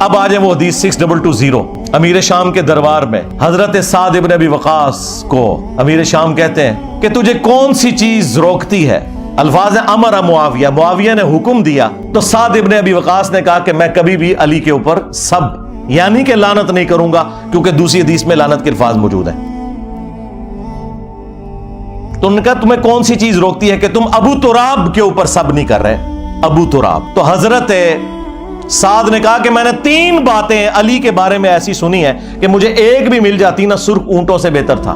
اب आ जाए वो हदीस 6220। अमीर शाम के दरबार में हजरत साद इब्न अबी वकास को अमीर शाम कहते हैं कि तुझे कौन सी चीज रोकती है। अल्फाज है अमर मुआविया, मुआविया ने हुक्म दिया तो साद इब्न अबी वकास ने कहा कि मैं कभी भी अली के ऊपर सब यानी कि लानत नहीं करूंगा, क्योंकि दूसरी हदीस में लानत के अल्फाज मौजूद है। तो उन्होंने कहा तुम्हें कौन सी चीज रोकती है कि तुम अबू तुराब के ऊपर सब नहीं कर रहे। अबू तुराब, तो हजरत साद ने कहा कि मैंने 3 बातें अली के बारे में ऐसी सुनी है कि मुझे एक भी मिल जाती ना सुर्ख ऊंटों से बेहतर था।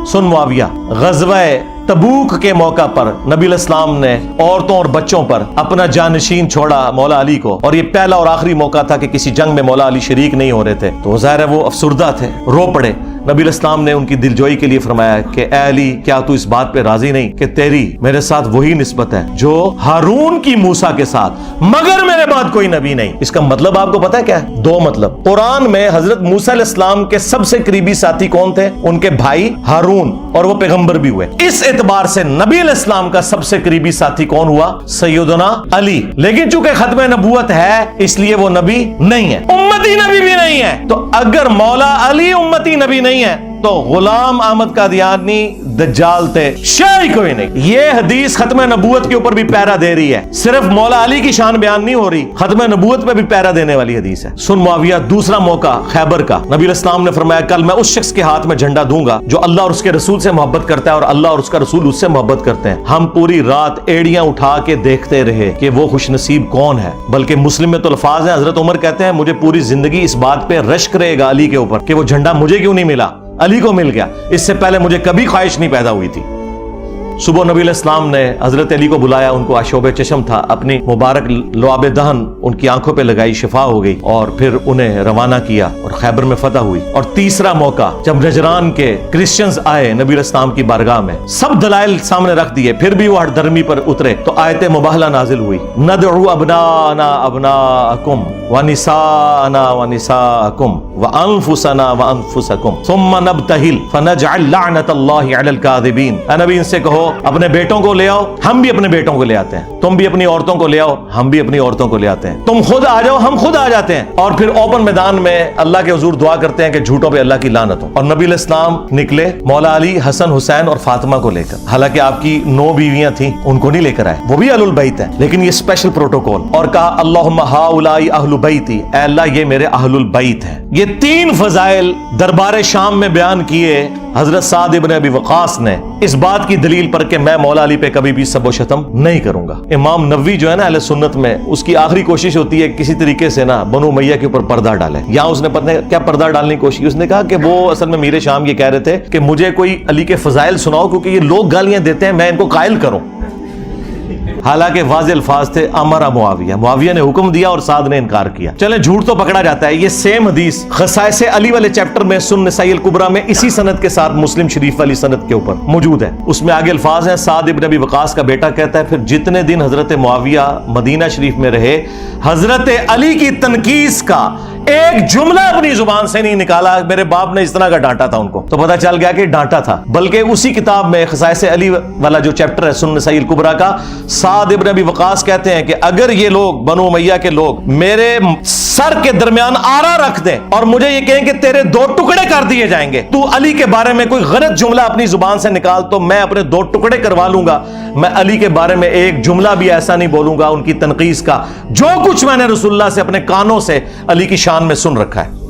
सुन मुआविया, ग़ज़वा तबूक के मौका पर नबी इस्लाम ने औरतों और बच्चों पर अपना जानशीन छोड़ा मौला अली को, और ये पहला और आखिरी मौका था कि किसी जंग में मौला अली शरीक नहीं हो रहे थे। तो ज़ाहिर है वो अफसुर्दा थे, रो पड़े। नबी इस्लाम ने उनकी दिलजोई के लिए फरमाया कि ए अली, क्या तू इस बात पे राजी नहीं कि तेरी मेरे साथ वही निस्बत है जो हारून की मूसा के साथ, मगर मेरे बाद कोई नबी नहीं। इसका मतलब आपको पता है क्या है? 2 मतलब। कुरान में हजरत मूसा अलैहिस्सलाम के सबसे करीबी साथी कौन थे? उनके भाई हारून, और वो पैगंबर भी हुए। इस एतबार से नबी अलैहिस्सलाम का सबसे करीबी साथी कौन हुआ? सैयदना अली। लेकिन चूंकि खत्म नबूवत है इसलिए वो नबी नहीं है, उम्मती नबी भी नहीं है। तो अगर मौला अली उम्मती नबी नहीं है तो गुलाम अहमद कादियानी दज्जाल थे, शायद कोई नहीं। ये हदीस खत्म नबूवत के ऊपर भी पैरा दे रही है, सिर्फ मौला अली की शान बयान नहीं हो रही, खत्म नबूवत पे भी पैरा देने वाली हदीस है। सुन मुआविया, दूसरा मौका खैबर का। नबी इस्लाम ने फरमाया कल मैं उस शख्स के हाथ में झंडा दूंगा जो अल्लाह और उसके रसूल से मोहब्बत करता है और अल्लाह और उसका रसूल उससे मोहब्बत करते हैं। हम पूरी रात एड़ियां उठा के देखते रहे कि वो खुशनसीब कौन है। बल्कि मुस्लिम में तो अल्फाज है, हजरत उमर कहते हैं मुझे पूरी जिंदगी इस बात पे रश्क रहेगा अली के ऊपर कि वो झंडा मुझे क्यों नहीं मिला, अली को मिल गया। इससे पहले मुझे कभी ख्वाहिश नहीं पैदा हुई थी। सुबह नबी इस्लाम ने हजरत अली को बुलाया, उनको आशोब चशम था, अपनी मुबारक लुआब दहन उनकी आंखों पे लगाई, शिफा हो गई, और फिर उन्हें रवाना किया और खैबर में फतह हुई। और तीसरा मौका जब नजरान के क्रिश्चियंस आए नबी इस्लाम की बारगाह में, सब दलाइल सामने रख दिए, फिर भी वो हठधर्मी पर उतरे, तो आयत मुबाहला नाजिल हुई, नदउ अबनाना अबनाकुम व निसाना व निसाकुम व अनफुसना व अनफुसकुम सुम्मा नबतहिल फनजअल लअनतल्लाहि अलल काज़िबीन। नबी इनसे कहो अपने बेटों को ले आओ, हम भी अपने बेटों को ले आते हैं। तुम भी अपनी औरतों को ले आओ, हम भी अपनी औरतों को ले आते हैं। तुम खुद आ जाओ, हम खुद आ जाते हैं। और फिर ओपन मैदान में अल्लाह के हुजूर दुआ करते हैं कि झूठों पे अल्लाह की लानत हो। और नबी इस्लाम निकले मौला अली, हसन, हुसैन और फातिमा को लेकर। हालांकि आपकी 9 बीवियां थी, उनको नहीं लेकर आए, वो भी अहलुल बैत है, लेकिन ये स्पेशल प्रोटोकॉल। और कहा अल्लाहुम्मा हाउलाई अहलु बैती, ऐ अल्लाह ये मेरे अहलुल बैत हैं। ये 3 फजाइल दरबार शाम में बयान किए हजरत साद इब्न अबी वकास ने, इस बात की दलील पर कि मैं मौला अली पे कभी भी सबो शतम नहीं करूंगा। इमाम नबवी जो है ना अहले सुन्नत में, उसकी आखिरी कोशिश होती है किसी तरीके से ना बनु उमैया के ऊपर पर्दा डाले। यहाँ उसने पता नहीं क्या पर्दा डालने की कोशिश, उसने कहा कि वो असल में मीरे शाम ये कह रहे थे कि मुझे कोई अली के फजाइल सुनाओ क्योंकि ये लोग गालियां देते हैं, मैं इनको कायल करूं। हालांकि वाज़ेह अल्फाज थे अमरा मुआविया, मुआविया ने हुक्म दिया और साद ने इनकार किया। चले झूठ तो पकड़ा जाता है। ये सेम हदीस खसाइस अली वाले चैप्टर में सुन नसाई अल कुबरा में इसी सनद के साथ मुस्लिम शरीफ वाली सनद के ऊपर मौजूद है। उसमें आगे अल्फाज हैं, साद इब्न अबी वकास का बेटा कहता है फिर जितने दिन हजरत मुआविया मदीना शरीफ में रहे, हजरत अली की तनकीस का एक जुमला अपनी जुबान से नहीं निकाला। मेरे बाप ने इस तरह का डांटा था उनको, तो पता चल गया कि डांटा था। बल्कि उसी किताब में खसाइस अली वाला जो चैप्टर है सुन नसाई अल कुबरा का, साद इब्न अबी वकास कहते हैं कि अगर ये लोग बनु उमैया के लोग मेरे सर के दरमियान आरा रख दें और मुझे ये कहें कि तेरे 2 टुकड़े कर दिए जाएंगे, तू अली के बारे में कोई गलत जुमला अपनी जुबान से निकाल, तो मैं अपने 2 टुकड़े करवा लूंगा। मैं अली के बारे में एक जुमला भी ऐसा नहीं बोलूंगा उनकी तनकीस का, जो कुछ मैंने रसूलुल्लाह से अपने कानों से अली की शान में सुन रखा है।